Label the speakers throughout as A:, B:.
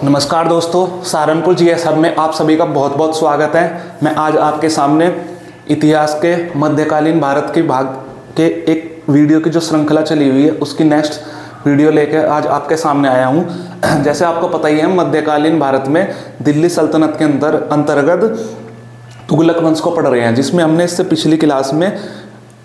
A: नमस्कार दोस्तों, Saharanpur GS hub में आप सभी का बहुत बहुत स्वागत है। मैं आज आपके सामने इतिहास के मध्यकालीन भारत के भाग के एक वीडियो की जो श्रृंखला चली हुई है उसकी नेक्स्ट वीडियो लेकर आज आपके सामने आया हूं। जैसे आपको पता ही है, मध्यकालीन भारत में दिल्ली सल्तनत के अंतर्गत तुगलक वंश को पढ़ रहे हैं, जिसमें हमने इससे पिछली क्लास में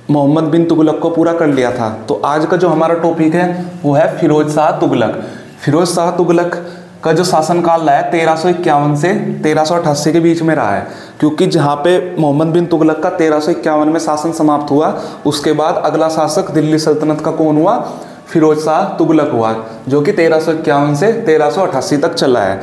A: मोहम्मद बिन तुगलक को पूरा कर लिया था। तो आज का जो हमारा टॉपिक है वो है फिरोज शाह तुगलक। फिरोज शाह तुगलक का जो शासनकाल रहा है 1351 से 1388 के बीच में रहा है, क्योंकि जहाँ पे मोहम्मद बिन तुगलक का 1351 में शासन समाप्त हुआ, उसके बाद अगला शासक दिल्ली सल्तनत का कौन हुआ? फिरोज शाह तुगलक हुआ, जो कि 1351 से 1388 तक चला है।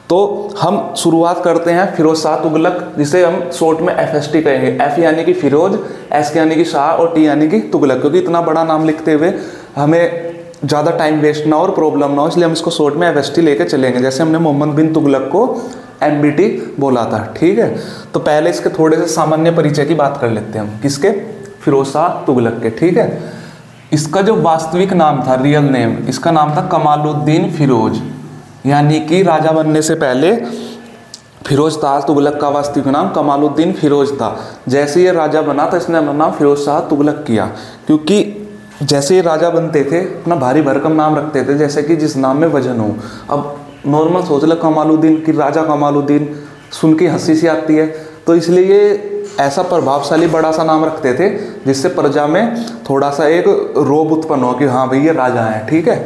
A: तो हम शुरुआत करते हैं फिरोज शाह तुगलक, जिसे हम शॉर्ट में FST कहेंगे। F यानी कि फिरोज, S यानी कि शाह और T यानी कि तुगलक, क्योंकि इतना बड़ा नाम लिखते हुए हमें ज़्यादा टाइम वेस्ट ना हो और प्रॉब्लम ना हो, इसलिए हम इसको शॉर्ट में FST लेके चलेंगे। जैसे हमने मोहम्मद बिन तुगलक को MBT बोला था, ठीक है। तो पहले इसके थोड़े से सामान्य परिचय की बात कर लेते हैं हम, किसके? फिरोज शाह तुगलक के, ठीक है। इसका जो वास्तविक नाम था, रियल नेम, इसका नाम था कमालुद्दीन फिरोज, यानी कि राजा बनने से पहले फिरोज शाह तुगलक का वास्तविक नाम कमालुद्दीन फिरोज था। जैसे ये राजा बना था, इसने अपना नाम फिरोज शाह तुगलक किया, क्योंकि जैसे ये राजा बनते थे अपना भारी भरकम नाम रखते थे, जैसे कि जिस नाम में वजन हो। अब नॉर्मल सोच लो कमालुद्दीन कि राजा कमालुद्दीन, सुन के हंसी सी आती है, तो इसलिए ये ऐसा प्रभावशाली बड़ा सा नाम रखते थे जिससे प्रजा में थोड़ा सा एक रोब उत्पन्न हो कि हाँ भाई ये राजा हैं, ठीक है।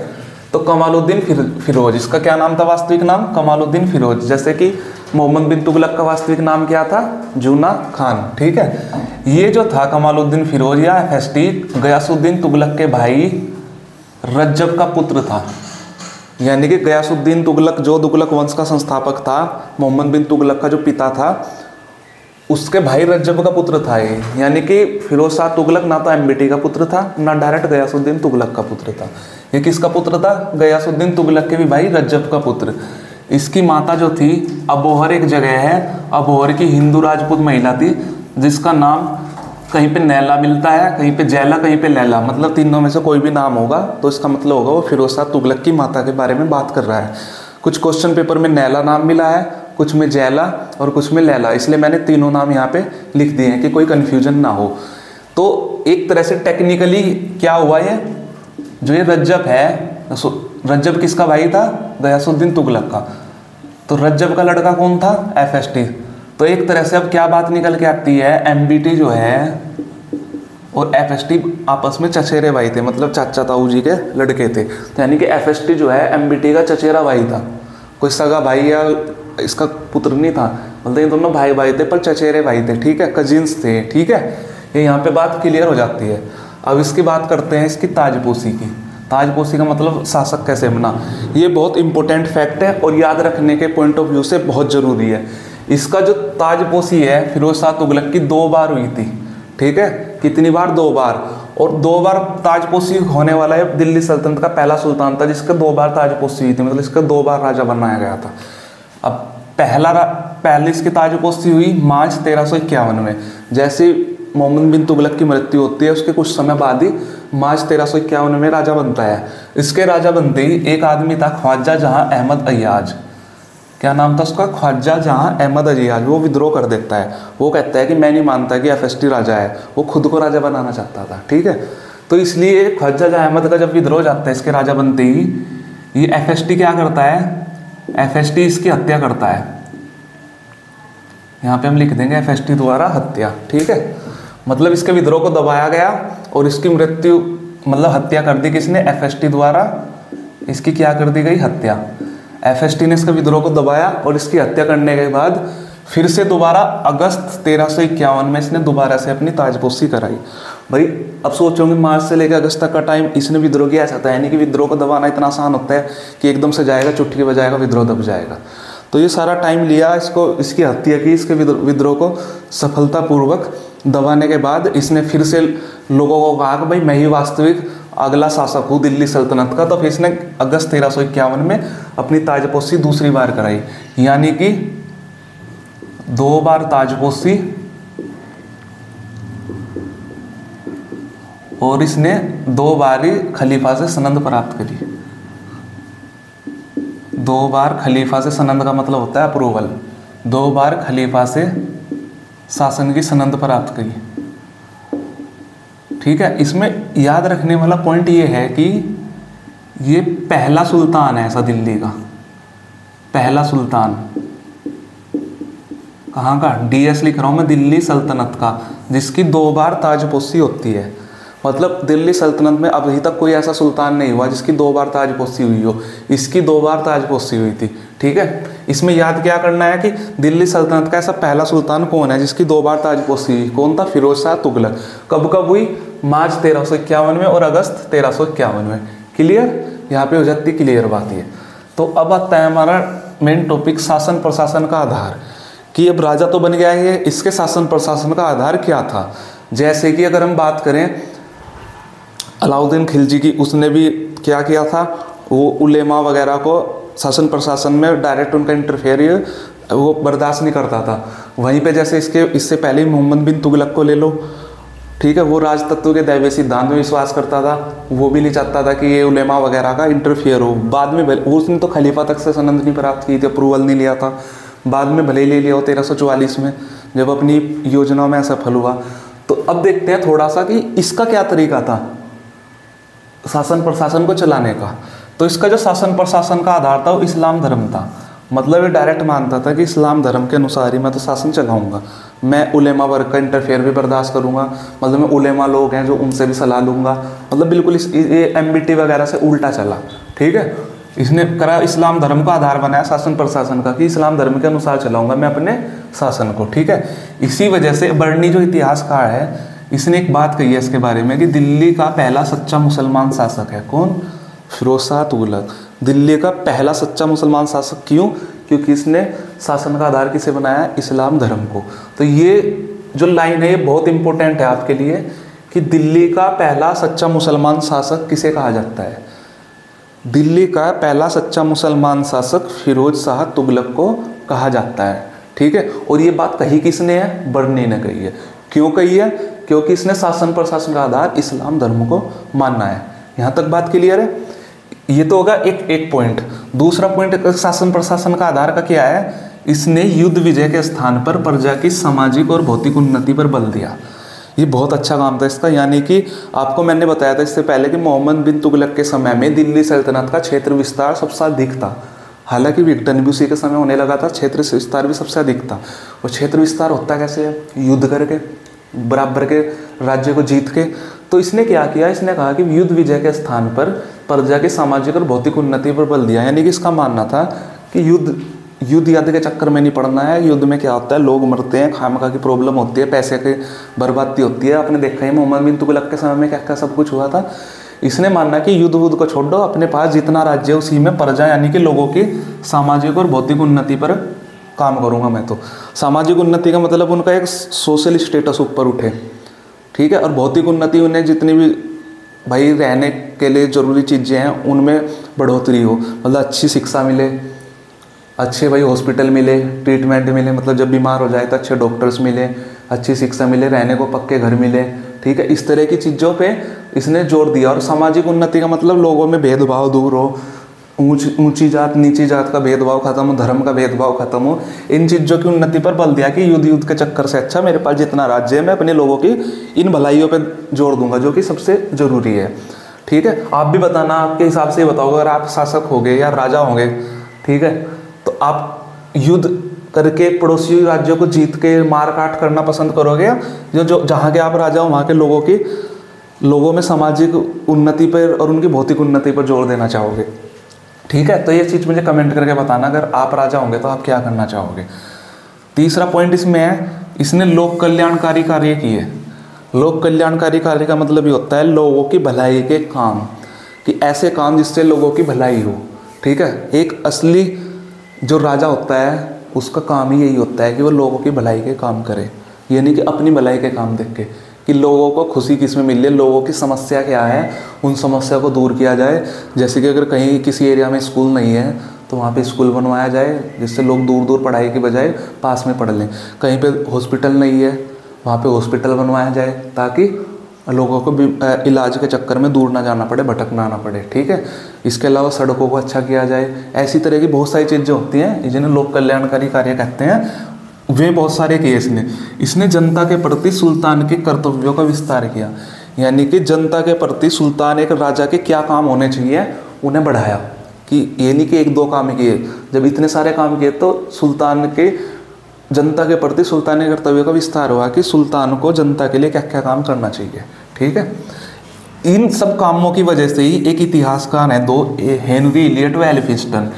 A: तो कमालुद्दीन फिरोज, इसका क्या नाम था वास्तविक नाम? कमालुद्दीन फिरोज। जैसे कि मोहम्मद बिन तुगलक का वास्तविक नाम क्या था? जूना खान, ठीक है। ये जो था कमालुद्दीन फिरोज या FST, गयासुद्दीन तुगलक के भाई रज्जब का पुत्र था। यानी कि गयासुद्दीन तुगलक जो तुगलक वंश का संस्थापक था, मोहम्मद बिन तुगलक का जो पिता था, उसके भाई रज्जब का पुत्र था ये। यानी कि फिरोज शाह तुगलक ना तो MBT का पुत्र था, ना डायरेक्ट गयासुद्दीन तुगलक का पुत्र था। ये किसका पुत्र था? गयासुद्दीन तुगलक के भी भाई रज्जब का पुत्र। इसकी माता जो थी, अबोहर एक जगह है, अबोहर की हिंदू राजपूत महिला थी, जिसका नाम कहीं पे नैला मिलता है, कहीं पे जैला, कहीं पे लैला, मतलब तीनों में से कोई भी नाम होगा तो इसका मतलब होगा वो फिरोज शाह तुगलक की माता के बारे में बात कर रहा है। कुछ क्वेश्चन पेपर में नैला नाम मिला है, कुछ में जैला और कुछ में लैला, इसलिए मैंने तीनों नाम यहाँ पे लिख दिए हैं कि कोई कन्फ्यूजन ना हो। तो एक तरह से टेक्निकली क्या हुआ, ये जो ये रज्जब है, रज्जब किसका भाई था? गयासुद्दीन तुगलक का। तो रज्जब का लड़का कौन था? FST। तो एक तरह से अब क्या बात निकल के आती है, MBT जो है और FST आपस में चचेरे भाई थे, मतलब चाचा ताऊ जी के लड़के थे। तो यानी कि FST जो है MBT का चचेरा भाई था, कोई सगा भाई या इसका पुत्र नहीं था, मतलब ये दोनों भाई भाई थे पर चचेरे भाई थे, ठीक है, कजिन्स थे, ठीक है। ये यहाँ पे बात क्लियर हो जाती है। अब इसकी बात करते हैं इसकी ताजपोशी की। ताजपोशी का मतलब शासक कैसे बना, ये बहुत इंपॉर्टेंट फैक्ट है और याद रखने के पॉइंट ऑफ व्यू से बहुत ज़रूरी है। इसका जो ताजपोशी है फिरोज शाह तुगलक की 2 बार हुई थी, ठीक है। कितनी बार? 2 बार। और 2 बार ताजपोशी होने वाला है दिल्ली सल्तनत का पहला सुल्तान था जिसका 2 बार ताजपोशी हुई थी, मतलब इसका 2 बार राजा बनाया गया था। अब पहले इसकी ताजपोशी हुई मार्च 1351 में। जैसे मोहम्मद बिन तुगलक की मृत्यु होती है उसके कुछ समय बाद ही मार्च 1351 में राजा बनता है। इसके राजा बनते ही एक आदमी था, ख्वाजा जहां अहमद अय्याज। क्या नाम था उसका? ख्वाजा जहां अहमद अय्याज। वो विद्रोह कर देता है, वो कहता है कि मैं नहीं मानता कि FST राजा है, वो खुद को राजा बनाना चाहता था, ठीक है। तो इसलिए ख्वाजा जहां अहमद का जब विद्रोह जाता है इसके राजा बनते ही, ये FST क्या करता है? FST इसकी हत्या करता है। यहाँ पे हम लिख देंगे FST द्वारा हत्या, ठीक है। मतलब इसके विद्रोह को दबाया गया और इसकी मृत्यु, मतलब हत्या कर दी किसने? FST द्वारा। इसकी क्या कर दी गई? हत्या। FST ने इसके विद्रोह को दबाया और इसकी हत्या करने के बाद फिर से दोबारा अगस्त 1351 में इसने दोबारा से अपनी ताजपोशी कराई। भाई अब सोचोगे मार्च से लेकर अगस्त तक का टाइम इसने विद्रोह किया जाता है, यानी कि विद्रोह को दबाना इतना आसान होता है कि एकदम से जाएगा, चुटकी बजाएगा, विद्रोह दब जाएगा। तो ये सारा टाइम लिया, इसको इसकी हत्या की, इसके विद्रोह को सफलतापूर्वक दबाने के बाद इसने फिर से लोगों को कहा कि भाई मैं ही वास्तविक अगला शासक हूँ दिल्ली सल्तनत का। तो फिर इसने अगस्त 1351 में अपनी ताजपोशी दूसरी बार कराई, यानी कि 2 बार ताजपोशी, और इसने 2 बार ही खलीफा से सनद प्राप्त करी। 2 बार खलीफा से सनद का मतलब होता है अप्रूवल, 2 बार खलीफा से शासन की सनद प्राप्त की। ठीक है, इसमें याद रखने वाला पॉइंट ये है कि ये पहला सुल्तान है ऐसा दिल्ली का, पहला सुल्तान। कहाँ का? डीएस लिख रहा हूँ मैं, दिल्ली सल्तनत का, जिसकी 2 बार ताजपोशी होती है। मतलब दिल्ली सल्तनत में अभी तक कोई ऐसा सुल्तान नहीं हुआ जिसकी 2 बार ताजपोशी हुई हो, इसकी 2 बार ताजपोशी हुई थी। ठीक है, इसमें याद क्या करना है कि दिल्ली सल्तनत का ऐसा पहला सुल्तान कौन है जिसकी 2 बार ताजपोशी हुई? कौन था? फिरोज शाह तुगलक। कब कब हुई? मार्च 1351 में और अगस्त 1351 में। क्लियर? यहाँ पे हो जाती क्लियर बात ये। तो अब आता है हमारा मेन टॉपिक, शासन प्रशासन का आधार, कि अब राजा तो बन गया है, इसके शासन प्रशासन का आधार क्या था। जैसे कि अगर हम बात करें अलाउद्दीन खिलजी की, उसने भी क्या किया था, वो उलेमा वगैरह को शासन प्रशासन में डायरेक्ट उनका इंटरफेयर वो बर्दाश्त नहीं करता था। वहीं पे जैसे इससे पहले ही मोहम्मद बिन तुगलक को ले लो। ठीक है, वो राजतत्व के दैवीय सिद्धांत में विश्वास करता था, वो भी नहीं चाहता था कि ये उलेमा वगैरह का इंटरफेयर हो। बाद में उसने तो खलीफा तक से सनद नहीं प्राप्त की थी, अप्रूवल नहीं लिया था, बाद में भले ही ले लिया हो 1344 में जब अपनी योजनाओं में असफल हुआ। तो अब देखते हैं थोड़ा सा कि इसका क्या तरीका था शासन प्रशासन को चलाने का। तो इसका जो शासन प्रशासन का आधार था वो इस्लाम धर्म था। मतलब ये डायरेक्ट मानता था कि इस्लाम धर्म के अनुसार ही मैं तो शासन चलाऊंगा, मैं उलेमा वर्ग का इंटरफेयर भी बर्दाश्त करूंगा, मतलब मैं उलेमा लोग हैं जो उनसे भी सलाह लूंगा, मतलब बिल्कुल ये एमबीटी वगैरह से उल्टा चला। ठीक है, इसने करा इस्लाम धर्म का आधार बनाया शासन प्रशासन का, कि इस्लाम धर्म के अनुसार चलाऊंगा मैं अपने शासन को। ठीक है, इसी वजह से बर्नी जो इतिहासकार है इसने एक बात कही है इसके बारे में कि दिल्ली का पहला सच्चा मुसलमान शासक है कौन? फिरोज शाह तुगलक। दिल्ली का पहला सच्चा मुसलमान शासक क्यों? क्योंकि इसने शासन का आधार किसे बनाया? इस्लाम धर्म को। तो ये जो लाइन है ये बहुत इंपॉर्टेंट है आपके लिए कि दिल्ली का पहला सच्चा मुसलमान शासक किसे कहा जाता है? दिल्ली का पहला सच्चा मुसलमान शासक फिरोज शाह तुगलक को कहा जाता है। ठीक है, और ये बात कही किसने है? बर्नी ने कही है। क्यों कही है? क्योंकि इसने शासन प्रशासन का आधार इस्लाम धर्म को मानना है। यहाँ तक बात क्लियर है? ये तो होगा एक पॉइंट। दूसरा पॉइंट शासन प्रशासन का आधार का क्या है? इसने युद्ध विजय के स्थान पर प्रजा की सामाजिक और भौतिक उन्नति पर बल दिया। ये बहुत अच्छा काम था इसका। यानी कि आपको मैंने बताया था इससे पहले कि मोहम्मद बिन तुगलक के समय में दिल्ली सल्तनत का क्षेत्र विस्तार सबसे अधिक था। हालांकि विघटन भी उसी के समय होने लगा था, क्षेत्र विस्तार भी सबसे अधिक था। और क्षेत्र विस्तार होता कैसे है? युद्ध करके, बराबर के राज्य को जीत के। तो इसने क्या किया? इसने कहा कि युद्ध विजय के स्थान पर प्रजा की सामाजिक और भौतिक उन्नति पर बल दिया। यानी कि इसका मानना था कि युद्ध याद के चक्कर में नहीं पड़ना है। युद्ध में क्या होता है? लोग मरते हैं, खामखा की प्रॉब्लम होती है, पैसे की बर्बादी होती है। आपने देखा ही मोहम्मद बिन तुगलक के समय में क्या क्या सब कुछ हुआ था। इसने मानना कि युद्ध वुद्ध को छोड़ दो, अपने पास जितना राज्य है उसी में प्रजा यानी कि लोगों की सामाजिक और भौतिक उन्नति पर काम करूंगा मैं। तो सामाजिक उन्नति का मतलब उनका एक सोशल स्टेटस ऊपर उठे। ठीक है, और भौतिक उन्नति उन्हें जितनी भी भाई रहने के लिए ज़रूरी चीज़ें हैं उनमें बढ़ोतरी हो। मतलब अच्छी शिक्षा मिले, अच्छे भाई हॉस्पिटल मिले, ट्रीटमेंट मिले, मतलब जब बीमार हो जाए तो अच्छे डॉक्टर्स मिले, अच्छी शिक्षा मिले, रहने को पक्के घर मिले। ठीक है, इस तरह की चीज़ों पे इसने जोर दिया। और सामाजिक उन्नति का मतलब लोगों में भेदभाव दूर हो, ऊंची जात नीची जात का भेदभाव खत्म हो, धर्म का भेदभाव खत्म हो। इन चीज़ों की उन्नति पर बल दिया कि युद्ध के चक्कर से अच्छा मेरे पास जितना राज्य है मैं अपने लोगों की इन भलाइयों पे जोड़ दूंगा, जो कि सबसे ज़रूरी है। ठीक है, आप भी बताना, आपके हिसाब से बताओ, अगर आप शासक होंगे या राजा होंगे, ठीक है, तो आप युद्ध करके पड़ोसी राज्यों को जीत के मार काट करना पसंद करोगे, जो जहाँ के आप राजा हो वहाँ के लोगों में सामाजिक उन्नति पर और उनकी भौतिक उन्नति पर जोर देना चाहोगे? ठीक है, तो ये चीज़ मुझे कमेंट करके बताना, अगर आप राजा होंगे तो आप क्या करना चाहोगे। तीसरा पॉइंट इसमें है, इसने लोक कल्याणकारी कार्य किए। लोक कल्याणकारी कार्य का मतलब ये होता है लोगों की भलाई के काम, कि ऐसे काम जिससे लोगों की भलाई हो। ठीक है, एक असली जो राजा होता है उसका काम ही यही होता है कि वो लोगों की भलाई के काम करे, यानी कि अपनी भलाई के काम देख के, कि लोगों को खुशी किस में मिल रही है, लोगों की समस्या क्या है, उन समस्या को दूर किया जाए। जैसे कि अगर कहीं किसी एरिया में स्कूल नहीं है तो वहाँ पे स्कूल बनवाया जाए, जिससे लोग दूर दूर पढ़ाई के बजाय पास में पढ़ लें। कहीं पे हॉस्पिटल नहीं है, वहाँ पे हॉस्पिटल बनवाया जाए ताकि लोगों को इलाज के चक्कर में दूर ना जाना पड़े, भटकना ना पड़े, ठीक है। इसके अलावा सड़कों को अच्छा किया जाए, ऐसी तरह की बहुत सारी चीज़ें होती हैं जिन्हें लोक कल्याणकारी कार्य कहते हैं, वे बहुत सारे किए इसने जनता के प्रति सुल्तान के कर्तव्यों का विस्तार किया, यानी कि जनता के प्रति सुल्तान एक राजा के क्या काम होने चाहिए उन्हें बढ़ाया, कि ये नहीं कि एक दो काम ही किए, जब इतने सारे काम किए तो सुल्तान के जनता के प्रति सुल्तानी कर्तव्य का विस्तार हुआ कि सुल्तान को जनता के लिए क्या क्या काम करना चाहिए, ठीक है। इन सब कामों की वजह से ही एक इतिहासकार है दो, हेनरी इलियट व एल्फिंस्टन,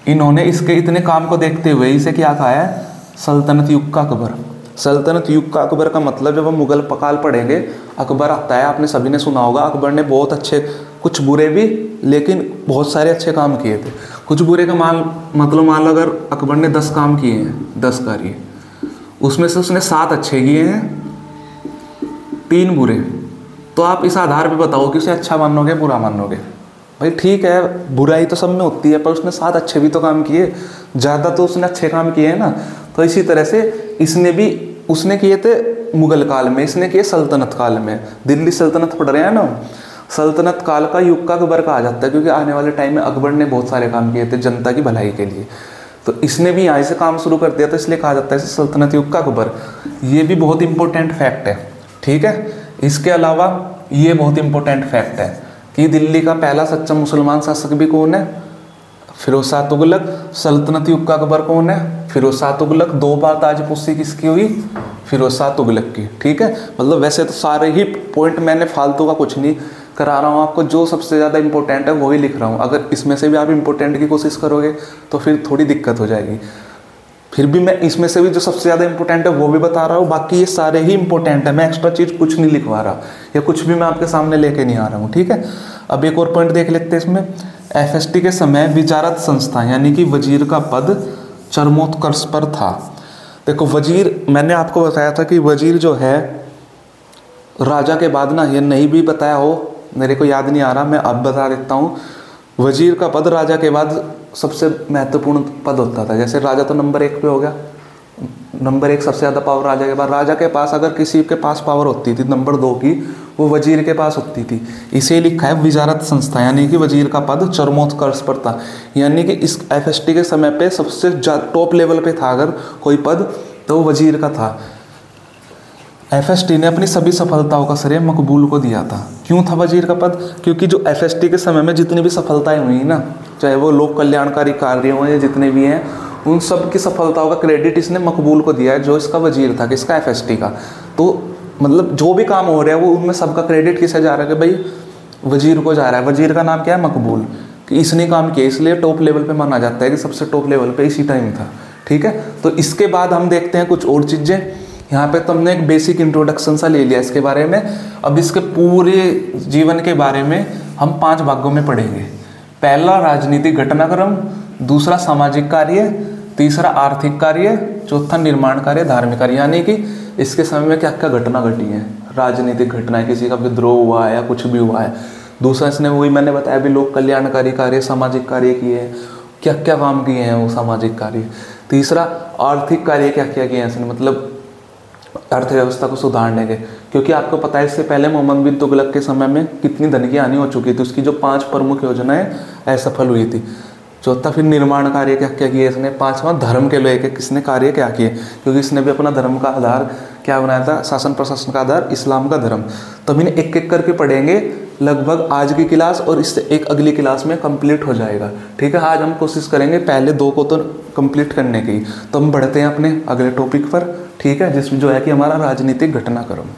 A: इन्होंने इसके इतने काम को देखते हुए इसे क्या कहा है, सल्तनत युग का अकबर। सल्तनत युग का अकबर का मतलब जब हम मुगल काल पढ़ेंगे, अकबर आता है, आपने सभी ने सुना होगा, अकबर ने बहुत अच्छे, कुछ बुरे भी लेकिन बहुत सारे अच्छे काम किए थे। कुछ बुरे का मतलब मान लो अगर अकबर ने 10 काम किए हैं, 10 कार्य, उसमें से उसने 7 अच्छे किए हैं, 3 बुरे, तो आप इस आधार पे बताओ कि उसे अच्छा मानोगे बुरा मानोगे। भाई ठीक है, बुराई तो सब में होती है, पर उसने 7 अच्छे भी तो काम किए, ज़्यादा तो उसने अच्छे काम किए हैं ना। तो इसी तरह से उसने किए थे मुगल काल में, इसने किए सल्तनत काल में। दिल्ली सल्तनत पढ़ रहे हैं ना, सल्तनत काल का युग का अकबर कहा जाता है, क्योंकि आने वाले टाइम में अकबर ने बहुत सारे काम किए थे जनता की भलाई के लिए, तो इसने भी यहाँ से काम शुरू कर दिया, तो इसलिए कहा जाता है सल्तनत युग का अकबर। ये भी बहुत इंपॉर्टेंट फैक्ट है, ठीक है। इसके अलावा ये बहुत इंपॉर्टेंट फैक्ट है कि दिल्ली का पहला सच्चा मुसलमान शासक भी कौन है, फिरोज शाह तुगलक। सल्तनत युग का अकबर कौन है, फिरोज शाह तुगलक। 2 बार ताजपोशी किसकी हुई, फिरोज शाह तुगलक की, ठीक है। मतलब वैसे तो सारे ही पॉइंट मैंने फालतू का कुछ नहीं करा रहा हूँ आपको, जो सबसे ज़्यादा इंपॉर्टेंट है वही लिख रहा हूँ। अगर इसमें से भी आप इंपॉर्टेंट की कोशिश करोगे तो फिर थोड़ी दिक्कत हो जाएगी। फिर भी मैं इसमें से भी जो सबसे ज़्यादा इंपॉर्टेंट है वो भी बता रहा हूँ, बाकी ये सारे ही इंपॉर्टेंट है, मैं एक्स्ट्रा चीज़ कुछ नहीं लिखवा रहा या कुछ भी मैं आपके सामने लेके नहीं आ रहा हूँ, ठीक है। अब एक और पॉइंट देख लेते हैं इसमें। FST के समय विचारत संस्था यानी कि वजीर का पद चरमोत्कर्ष पर था। देखो वजीर, मैंने आपको बताया था कि वजीर जो है राजा के बाद ना, ये नहीं भी बताया हो, मेरे को याद नहीं आ रहा, मैं अब बता देता हूँ। वजीर का पद राजा के बाद सबसे महत्वपूर्ण पद होता था। जैसे राजा तो नंबर 1 पे हो गया, नंबर 1 सबसे ज़्यादा पावर राजा के बाद। राजा के पास अगर किसी के पास पावर होती थी नंबर 2 की, वो वजीर के पास होती थी। इसे लिखा है विजारत संस्था, यानी कि वजीर का पद चरमोत्कर्ष पर था, यानी कि इस FST के समय पे सबसे टॉप लेवल पे था अगर कोई पद तो वो वजीर का था। FST ने अपनी सभी सफलताओं का श्रेय मकबूल को दिया था। क्यों था वजीर का पद, क्योंकि जो FST के समय में जितनी भी सफलताएं हुई ना, चाहे वो लोक कल्याणकारी कार्य हों या जितने भी हैं, उन सब की सफलताओं का क्रेडिट इसने मकबूल को दिया है, जो इसका वजीर था, किसका, FST का। तो मतलब जो भी काम हो रहा है वो उनमें सबका क्रेडिट किसे जा रहा है, कि भाई वजीर को जा रहा है। वजीर का नाम क्या है, मकबूल, कि इसने काम किया, इसलिए टॉप लेवल पे माना जाता है कि सबसे टॉप लेवल पे इसी टाइम था, ठीक है। तो इसके बाद हम देखते हैं कुछ और चीज़ें। यहाँ पे तो हमने एक बेसिक इंट्रोडक्शन सा ले लिया इसके बारे में। अब इसके पूरे जीवन के बारे में हम 5 भागों में पढ़ेंगे। पहला राजनीतिक घटनाक्रम, दूसरा सामाजिक कार्य, तीसरा आर्थिक कार्य, चौथा निर्माण कार्य, धार्मिक कार्य, यानी कि इसके समय में क्या क्या घटना घटी है, राजनीतिक घटनाएं, किसी का विद्रोह हुआ है या कुछ भी हुआ है। दूसरा इसने वही मैंने बताया भी लोक कल्याणकारी कार्य, सामाजिक कार्य किए हैं, क्या क्या काम किए हैं वो सामाजिक कार्य। तीसरा आर्थिक कार्य, क्या क्या किए हैं इसने, मतलब अर्थव्यवस्था को सुधारने के, क्योंकि आपको पता है इससे पहले मोहम्मद बिन तुगलक के समय में कितनी धन की हानि हो चुकी थी, उसकी जो 5 प्रमुख योजनाएं असफल हुई थी। चौथा फिर निर्माण कार्य क्या क्या किए इसने। 5वां धर्म के लेके किसने कार्य क्या किए, क्योंकि इसने भी अपना धर्म का आधार क्या बनाया था, शासन प्रशासन का आधार इस्लाम का धर्म। तो हम इन्हें एक एक करके पढ़ेंगे, लगभग आज की क्लास और इससे एक अगली क्लास में कंप्लीट हो जाएगा, ठीक है। आज हम कोशिश करेंगे पहले 2 को तो कंप्लीट करने की। तो हम बढ़ते हैं अपने अगले टॉपिक पर, ठीक है, जिसमें जो है कि हमारा राजनीतिक घटनाक्रम।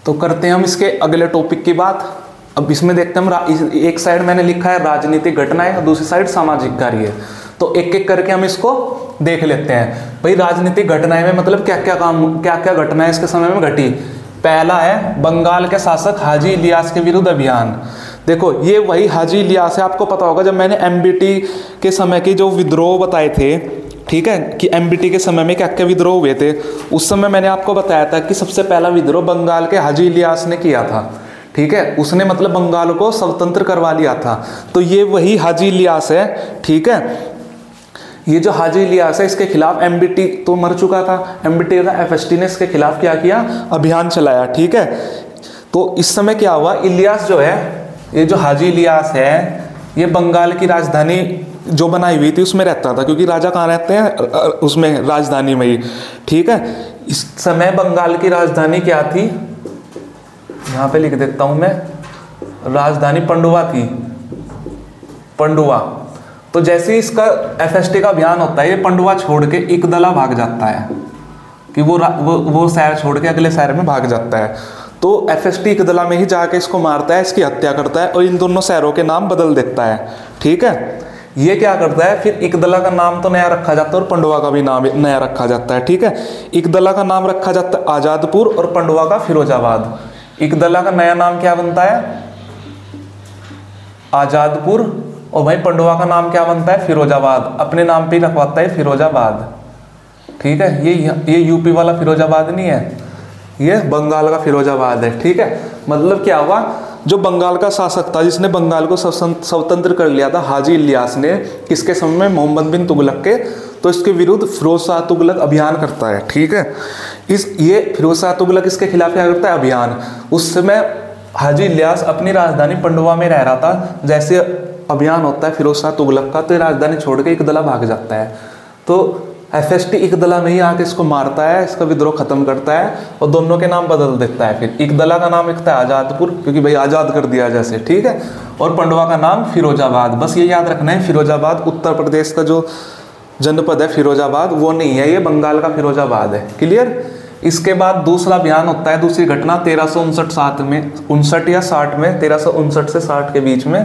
A: तो करते हैं हम इसके अगले टॉपिक की बात। अब इसमें देखते हैं हम, एक साइड मैंने लिखा है राजनीतिक घटनाएं और दूसरी साइड सामाजिक कार्य। तो एक एक करके हम इसको देख लेते हैं। भाई राजनीतिक घटनाएं में मतलब क्या क्या घटनाएं इसके समय में घटी। पहला है बंगाल के शासक हाजी इलियास के विरुद्ध अभियान। देखो ये वही हाजी इलियास है, आपको पता होगा जब मैंने MBT के समय के जो विद्रोह बताए थे, ठीक है, कि MBT के समय में क्या क्या विद्रोह हुए थे, उस समय मैंने आपको बताया था कि सबसे पहला विद्रोह बंगाल के हाजी इलियास ने किया था, ठीक है। उसने मतलब बंगाल को स्वतंत्र करवा लिया था। तो ये वही हाजी इलियास है, ठीक है। ये जो हाजी इलियास है इसके खिलाफ एमबीटी तो मर चुका था, एमबीटी का एफएसटी ने इसके खिलाफ क्या किया, अभियान चलाया। ठीक है, तो इस समय क्या हुआ, इलियास जो है, ये जो हाजी इलियास है, ये बंगाल की राजधानी जो बनाई हुई थी उसमें रहता था, क्योंकि राजा कहाँ रहते हैं, उसमें राजधानी में ही। ठीक है, इस समय बंगाल की राजधानी क्या थी, यहाँ पे लिख देता हूँ मैं, राजधानी पंडुआ थी, पंडुआ। तो जैसे ही इसका एफएसटी का अभियान होता है, ये पंडुआ छोड़ के इकदला भाग जाता है, कि वो शहर छोड़ के अगले शहर में भाग जाता है। तो एफएसटी इकदला में ही जाके इसको मारता है, इसकी हत्या करता है और इन दोनों शहरों के नाम बदल देता है। ठीक है, ये क्या करता है, फिर इकदला का नाम तो नया रखा जाता है और पंडुआ का भी नाम नया रखा जाता है। ठीक है, इकदला का नाम रखा जाता है आजादपुर और पंडुआ का फिरोजाबाद। इकदला का नया नाम क्या बनता है, आजादपुर, और भाई पंडुआ का नाम क्या बनता है, फिरोजाबाद। अपने नाम पे रखवाता है फिरोजाबाद। ठीक है, ये यूपी वाला फिरोजाबाद नहीं है, ये बंगाल का फिरोजाबाद है। ठीक है, मतलब क्या हुआ, जो बंगाल का शासक था जिसने बंगाल को स्वतंत्र कर लिया था, हाजी इलियास ने, किसके समय में, मोहम्मद बिन तुगलक के, तो इसके विरुद्ध फिरोज शाह तुगलक अभियान करता है। ठीक है, ये फिरोज शाह तुगलक इसके खिलाफ क्या करता है, अभियान। उस समय हाजी इलियास अपनी राजधानी पंडुआ में रह रहा था। जैसे अभियान होता है फिरोज शाह तुगलक का, तो राजधानी छोड़ के इकदला भाग जाता है। तो एफएसटी इकदला में ही आके इसको मारता है, इसका विद्रोह खत्म करता है और दोनों के नाम बदल देता है। फिर इकदला का नाम लिखता है आजादपुर, क्योंकि भाई आज़ाद कर दिया जैसे। ठीक है, और पंडुआ का नाम फिरोजाबाद। बस ये याद रखना है, फिरोजाबाद उत्तर प्रदेश का जो जनपद है फिरोजाबाद, वो नहीं है, ये बंगाल का फिरोजाबाद है। क्लियर। इसके बाद दूसरा अभियान होता है, दूसरी घटना 1359 में, 59 या 60 में, 1359 से 60 के बीच में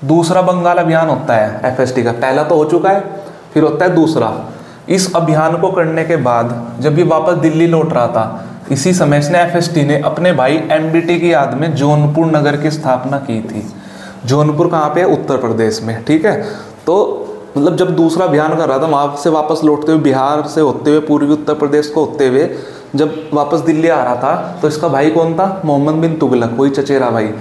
A: दूसरा बंगाल अभियान होता है एफएसटी का। पहला तो हो चुका है, फिर होता है दूसरा। इस अभियान को करने के बाद जब ये वापस दिल्ली लौट रहा था, इसी समय इसने एफएसटी ने अपने भाई एमबीटी की याद में जौनपुर नगर की स्थापना की थी। जौनपुर कहाँ पे है, उत्तर प्रदेश में। ठीक है, तो मतलब जब दूसरा अभियान कर रहा था, वहाँ से वापस लौटते हुए, बिहार से होते हुए, पूर्वी उत्तर प्रदेश को होते हुए जब वापस दिल्ली आ रहा था, तो इसका भाई कौन था, मोहम्मद बिन तुगलक, वही चचेरा भाई,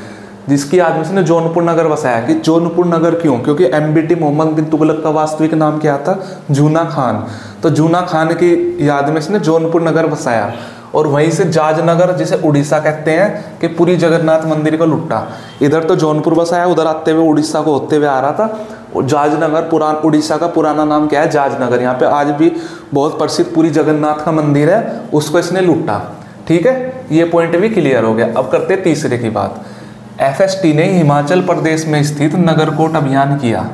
A: जिसकी याद में इसने जौनपुर नगर बसाया। कि जौनपुर नगर क्यों, क्योंकि एमबीटी मोहम्मद बिन तुगलक का वास्तविक नाम क्या था, जूना खान। तो जूना खान की याद में इसने जौनपुर नगर बसाया और वहीं से जाजनगर, जिसे उड़ीसा कहते हैं, कि पूरी जगन्नाथ मंदिर को लुटा। इधर तो जौनपुर बसाया, उधर आते हुए उड़ीसा को होते हुए आ रहा था। और जाजनगर, उड़ीसा का पुराना नाम क्या है, जाजनगर। यहाँ पे आज भी बहुत प्रसिद्ध पूरी जगन्नाथ का मंदिर है, उसको इसने लूटा। ठीक है, ये पॉइंट भी क्लियर हो गया। अब करते हैं तीसरे की बात। एफएसटी ने हिमाचल प्रदेश में स्थित नगरकोट अभियान किया।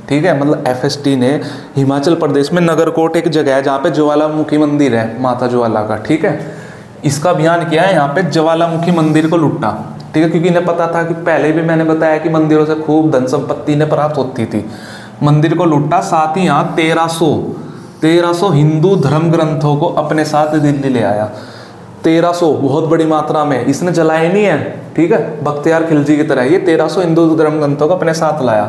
A: ठीक है, मतलब एफएसटी ने हिमाचल प्रदेश में नगरकोट एक जगह है जहाँ पे ज्वालामुखी मंदिर है, माता ज्वाला का। ठीक है, इसका अभियान किया है, यहाँ पे ज्वालामुखी मंदिर को लूटा। ठीक है, क्योंकि इन्हें पता था कि पहले भी मैंने बताया कि मंदिरों से खूब धन संपत्ति इन्हें प्राप्त होती थी। मंदिर को लूटा, साथ ही यहाँ 1300 हिंदू धर्म ग्रंथों को अपने साथ दिल्ली ले आया। 1300 बहुत बड़ी मात्रा में, इसने जलाए नहीं है। ठीक है, बख्तियार खिलजी की तरह ये 1300 हिंदू धर्म ग्रंथों को अपने साथ लाया।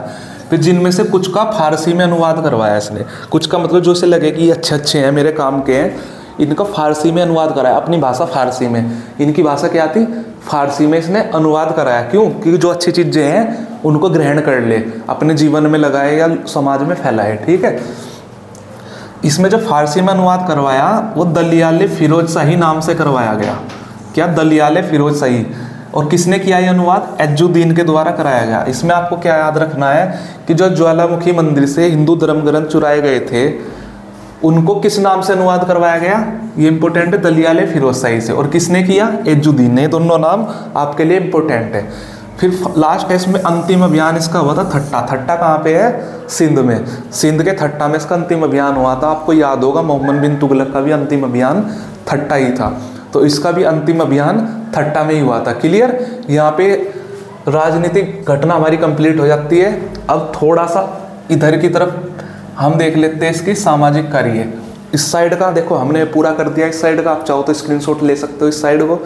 A: फिर जिनमें से कुछ का फारसी में अनुवाद करवाया इसने, कुछ का मतलब जो इसे लगे कि ये अच्छे हैं, मेरे काम के हैं, इनका फारसी में अनुवाद कराया, अपनी भाषा फारसी में। इनकी भाषा क्या थी, फारसी में इसने अनुवाद कराया। क्यों, क्योंकि जो अच्छी चीज़ें हैं उनको ग्रहण कर ले, अपने जीवन में लगाए या समाज में फैलाए। ठीक है, इसमें जो फारसी में अनुवाद करवाया वो दलियाले फिरोज शाही नाम से करवाया गया। क्या, दलियाले फिरोज शाही। और किसने किया ये अनुवाद, एजुद्दीन के द्वारा कराया गया। इसमें आपको क्या याद रखना है कि जो ज्वालामुखी मंदिर से हिंदू धर्म ग्रंथ चुराए गए थे, उनको किस नाम से अनुवाद करवाया गया, ये इंपॉर्टेंट है, दलियाले फिरोज शाही से। और किसने किया, एजुद्दीन ने। दोनों नाम आपके लिए इंपॉर्टेंट है। फिर लास्ट है इसमें अंतिम अभियान इसका हुआ था थट्टा। थट्टा कहाँ पे है, सिंध में। सिंध के थट्टा में इसका अंतिम अभियान हुआ था। आपको याद होगा मोहम्मद बिन तुगलक का भी अंतिम अभियान थट्टा ही था, तो इसका भी अंतिम अभियान थट्टा में ही हुआ था। क्लियर। यहाँ पे राजनीतिक घटना हमारी कंप्लीट हो जाती है। अब थोड़ा सा इधर की तरफ हम देख लेते हैं इसकी सामाजिक कार्य। इस साइड का देखो हमने पूरा कर दिया, इस साइड का आप चाहो तो स्क्रीनशॉट ले सकते हो, इस साइड को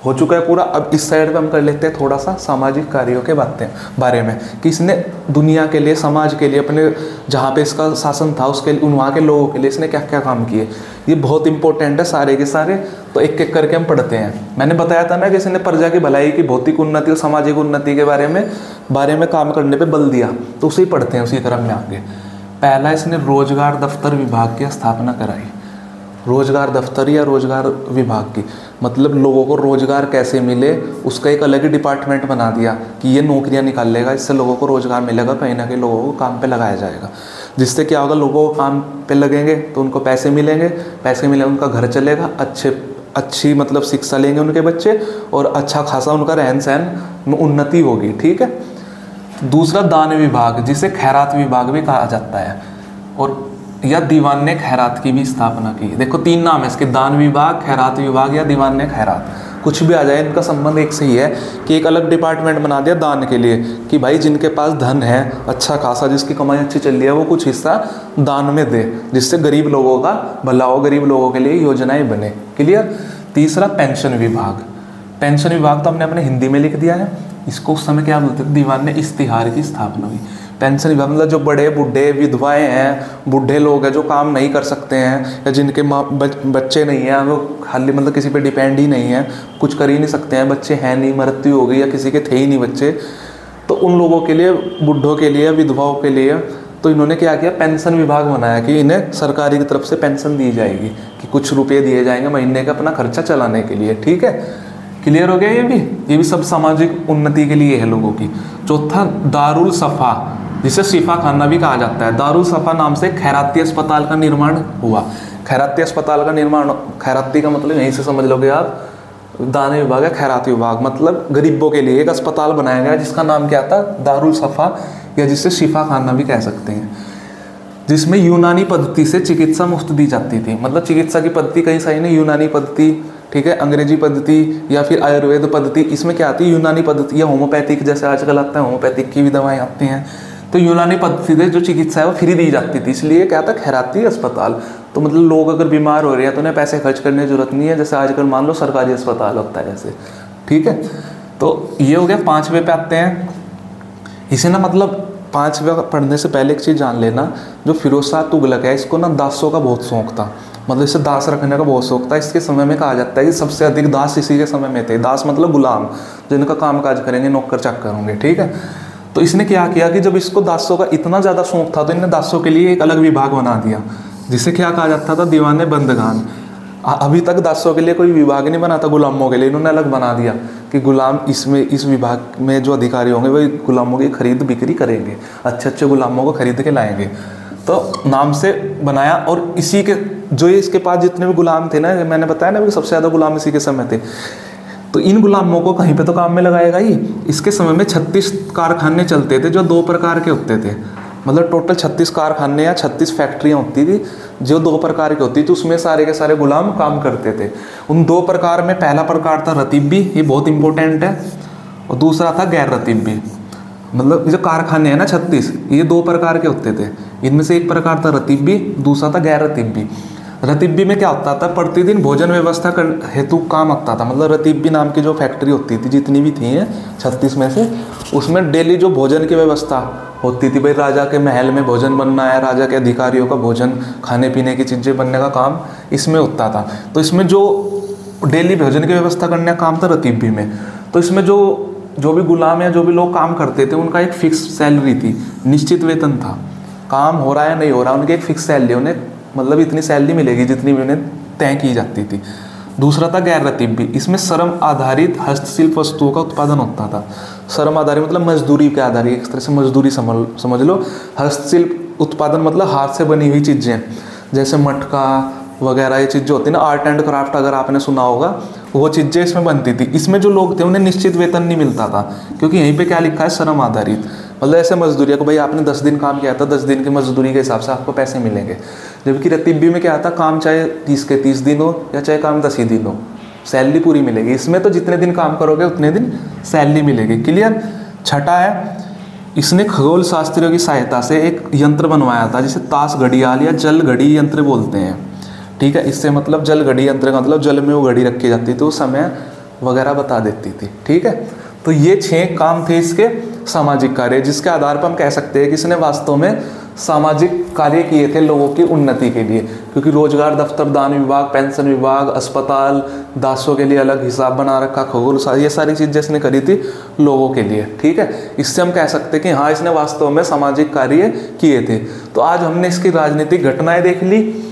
A: हो चुका है पूरा। अब इस साइड पे हम कर लेते हैं थोड़ा सा सामाजिक कार्यों के बारे में कि इसने दुनिया के लिए, समाज के लिए, अपने जहाँ पे इसका शासन था उसके लिए, वहाँ के लोगों के लिए इसने क्या क्या काम किए। ये बहुत इंपॉर्टेंट है सारे के सारे, तो एक एक करके हम पढ़ते हैं। मैंने बताया था ना कि इसने प्रजा की भलाई की, भौतिक उन्नति और सामाजिक उन्नति के बारे में काम करने पर बल दिया, तो उसे ही पढ़ते हैं उसी क्रम में आगे। पहला इसने रोजगार दफ्तर विभाग की स्थापना कराई। रोजगार दफ्तर या रोजगार विभाग की, मतलब लोगों को रोजगार कैसे मिले उसका एक अलग ही डिपार्टमेंट बना दिया कि ये नौकरियां निकालेगा, इससे लोगों को रोजगार मिलेगा, कहीं ना कहीं लोगों को काम पे लगाया जाएगा। जिससे क्या होगा, लोगों को काम पे लगेंगे तो उनको पैसे मिलेंगे, पैसे मिले उनका घर चलेगा, अच्छी मतलब शिक्षा लेंगे उनके बच्चे और अच्छा खासा उनका रहन सहन में उन्नति होगी। ठीक है। दूसरा दान विभाग, जिसे खैरात विभाग भी कहा जाता है, और या दीवान खैरात की भी स्थापना की। देखो 3 नाम है इसके, दान विभाग, खैरात विभाग या दीवान खैरात, कुछ भी आ जाए इनका संबंध एक से ही है कि एक अलग डिपार्टमेंट बना दिया दान के लिए कि भाई जिनके पास धन है अच्छा खासा, जिसकी कमाई अच्छी चल रही है, वो कुछ हिस्सा दान में दे, जिससे गरीब लोगों का भला हो, गरीब लोगों के लिए योजनाएं बने। क्लियर। तीसरा पेंशन विभाग। पेंशन विभाग तो हमने अपने हिंदी में लिख दिया है, इसको उस समय क्या बोलते थे, दीवान इश्तिहार की स्थापना हुई। पेंशन विभाग मतलब जो बड़े बूढ़े विधवाएं हैं, बूढ़े लोग हैं जो काम नहीं कर सकते हैं, या जिनके बच्चे नहीं हैं, वो खाली मतलब किसी पे डिपेंड ही नहीं है, कुछ कर ही नहीं सकते हैं, बच्चे हैं नहीं, मृत्यु हो गई या किसी के थे ही नहीं बच्चे, तो उन लोगों के लिए, बूढ़ों के लिए, विधवाओं के लिए, तो इन्होंने क्या किया, पेंशन विभाग बनाया कि इन्हें सरकारी की तरफ से पेंशन दी जाएगी, कि कुछ रुपये दिए जाएंगे महीने का अपना खर्चा चलाने के लिए। ठीक है। क्लियर हो गया। ये भी सब सामाजिक उन्नति के लिए है लोगों की। चौथा दारुल सफ़ा, जिसे शिफा खाना भी कहा जाता है। दारुल सफ़ा नाम से खैराती अस्पताल का निर्माण हुआ। खैराती अस्पताल का निर्माण, खैराती का मतलब यहीं से समझ लोगे आप, दान विभाग है, खैराती विभाग मतलब गरीबों के लिए एक अस्पताल बनाया गया जिसका नाम क्या था, दारुल सफ़ा, या जिसे शिफा खाना भी कह सकते हैं, जिसमें यूनानी पद्धति से चिकित्सा मुफ्त दी जाती थी। मतलब चिकित्सा की पद्धति कहीं सही नहीं, यूनानी पद्धति, ठीक है, अंग्रेजी पद्धति या फिर आयुर्वेद पद्धति, इसमें क्या आती है, यूनानी पद्धति या होम्योपैथिक, जैसे आजकल आता है होम्योपैथिक की भी दवाएं आती हैं, तो यूनानी पद्धति से जो चिकित्सा है वो फ्री दी जाती थी, इसलिए क्या था, खैराती अस्पताल। तो मतलब लोग अगर बीमार हो रहे हैं तो उन्हें पैसे खर्च करने की जरूरत नहीं है, जैसे आजकल मान लो सरकारी अस्पताल होता है जैसे। ठीक है। तो ये हो गया। 5वें पे आते हैं। इसे ना मतलब 5वें पढ़ने से पहले एक चीज़ जान लेना, जो फिरोज शाह तुगलक है, इसको ना दासों का बहुत शौक था, मतलब इसे दास रखने का बहुत शौक था। इसके समय में कहा जाता है कि सबसे अधिक दास इसी के समय में थे। दास मतलब गुलाम, जिनका काम काज करेंगे, नौकर चाकर होंगे। ठीक है। तो इसने क्या किया कि जब इसको दासों का इतना ज़्यादा शौक था तो इन्हें दासों के लिए एक अलग विभाग बना दिया, जिसे क्या कहा जाता था, दीवाने बंदगान। अभी तक दासों के लिए कोई विभाग नहीं बना था, गुलामों के लिए इन्होंने अलग बना दिया कि गुलाम इसमें, इस विभाग में जो अधिकारी होंगे वही गुलामों की खरीद बिक्री करेंगे, अच्छे अच्छे गुलामों को खरीद के लाएंगे। तो नाम से बनाया, और इसी के जो ये इसके पास जितने भी गुलाम थे ना, मैंने बताया ना, सबसे ज़्यादा गुलाम इसी के समय थे, तो इन गुलामों को कहीं पे तो काम में लगाएगा ही। इसके समय में 36 कारखाने चलते थे जो 2 प्रकार के होते थे, मतलब टोटल 36 कारखाने या 36 फैक्ट्रियाँ होती थी जो 2 प्रकार की होती थी, उसमें सारे के सारे गुलाम काम करते थे। उन 2 प्रकार में पहला प्रकार था रतीबी, ये बहुत इंपॉर्टेंट है, और दूसरा था गैर रतीबी। मतलब जो कारखाने हैं ना 36, ये 2 प्रकार के होते थे, इनमें से एक प्रकार था रतीबी, दूसरा था गैर रतीबी। रतीबी में क्या होता था, प्रतिदिन भोजन व्यवस्था कर हेतु काम होता था। मतलब रतीबी नाम की जो फैक्ट्री होती थी, जितनी भी थी 36 में से, उसमें डेली जो भोजन की व्यवस्था होती थी, भाई राजा के महल में भोजन बनना है, राजा के अधिकारियों का भोजन, खाने पीने की चीज़ें बनने का काम इसमें होता था। तो इसमें जो डेली भोजन की व्यवस्था करने का काम था रतीबी में। तो इसमें जो भी गुलाम या जो भी लोग काम करते थे, उनका एक फिक्स सैलरी थी, निश्चित वेतन था, काम हो रहा है नहीं हो रहा, उनकी एक फिक्स सैलरी, उन्हें मतलब इतनी सैलरी मिलेगी जितनी भी उन्हें तय की जाती थी। दूसरा था गैर रतीबी, इसमें श्रम आधारित हस्तशिल्प वस्तुओं का उत्पादन होता था। श्रम आधारित मतलब मजदूरी के आधारित, एक तरह से मजदूरी समझ लो। हस्तशिल्प उत्पादन मतलब हाथ से बनी हुई चीज़ें, जैसे मटका वगैरह, ये चीज़ें होती है ना, आर्ट एंड क्राफ्ट अगर आपने सुना होगा, वो चीज़ें इसमें बनती थी। इसमें जो लोग थे उन्हें निश्चित वेतन नहीं मिलता था, क्योंकि यहीं पे क्या लिखा है, श्रम आधारित। मतलब ऐसे मजदूरी को भाई आपने 10 दिन काम किया था, 10 दिन की मजदूरी के हिसाब से आपको पैसे मिलेंगे। जबकि रतीबी में क्या आता, काम चाहे 30 के 30 दिन हो या चाहे काम 10 ही दिन हो, सैलरी पूरी मिलेगी। इसमें तो जितने दिन काम करोगे उतने दिन सैलरी मिलेगी। क्लियर। छठा है, इसने खगोल शास्त्रियों की सहायता से एक यंत्र बनवाया था जिसे ताश घड़ियाल या जल घड़ी यंत्र बोलते हैं। ठीक है। इससे मतलब जल घड़ी यंत्र का मतलब जल में वो घड़ी रखी जाती थी, वो समय वगैरह बता देती थी। ठीक है। तो ये 6 काम थे इसके सामाजिक कार्य, जिसके आधार पर हम कह सकते हैं कि इसने वास्तव में सामाजिक कार्य किए थे लोगों की उन्नति के लिए, क्योंकि रोजगार दफ्तर, दान विभाग, पेंशन विभाग, अस्पताल, दासों के लिए अलग हिसाब बना रखा, खगोल, ये सारी चीज़ें इसने करी थी लोगों के लिए। ठीक है, इससे हम कह सकते हैं कि हाँ, इसने वास्तव में सामाजिक कार्य किए थे। तो आज हमने इसकी राजनीतिक घटनाएं देख ली,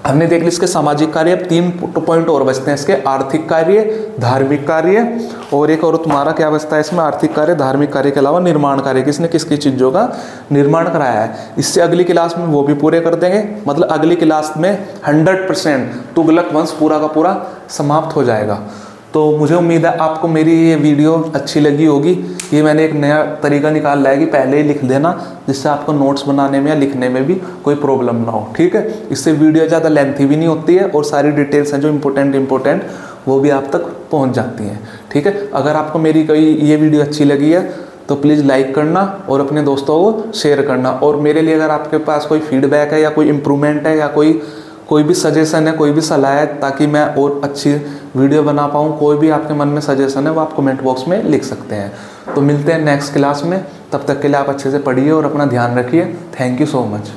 A: हमने देख ली इसके सामाजिक कार्य। अब 3 पॉइंट और बचते हैं इसके, आर्थिक कार्य, धार्मिक कार्य, और एक और तुम्हारा क्या बचता है इसमें, आर्थिक कार्य, धार्मिक कार्य के अलावा निर्माण कार्य, किसने किसकी चीज़ों का निर्माण कराया है। इससे अगली क्लास में वो भी पूरे कर देंगे, मतलब अगली क्लास में 100% तुगलक वंश पूरा का पूरा समाप्त हो जाएगा। तो मुझे उम्मीद है आपको मेरी ये वीडियो अच्छी लगी होगी। ये मैंने एक नया तरीका निकाल लिया है कि पहले ही लिख देना, जिससे आपको नोट्स बनाने में या लिखने में भी कोई प्रॉब्लम ना हो। ठीक है, इससे वीडियो ज़्यादा लेंथी भी नहीं होती है और सारी डिटेल्स हैं जो इम्पोर्टेंट वो भी आप तक पहुंच जाती हैं। ठीक है, अगर आपको मेरी कोई ये वीडियो अच्छी लगी है तो प्लीज़ लाइक करना और अपने दोस्तों को शेयर करना। और मेरे लिए अगर आपके पास कोई फीडबैक है या कोई इम्प्रूवमेंट है या कोई भी सजेशन है, कोई भी सलाह है, ताकि मैं और अच्छी वीडियो बना पाऊँ, कोई भी आपके मन में सजेशन है वो आप कमेंट बॉक्स में लिख सकते हैं। तो मिलते हैं नेक्स्ट क्लास में, तब तक के लिए आप अच्छे से पढ़िए और अपना ध्यान रखिए। Thank you so much.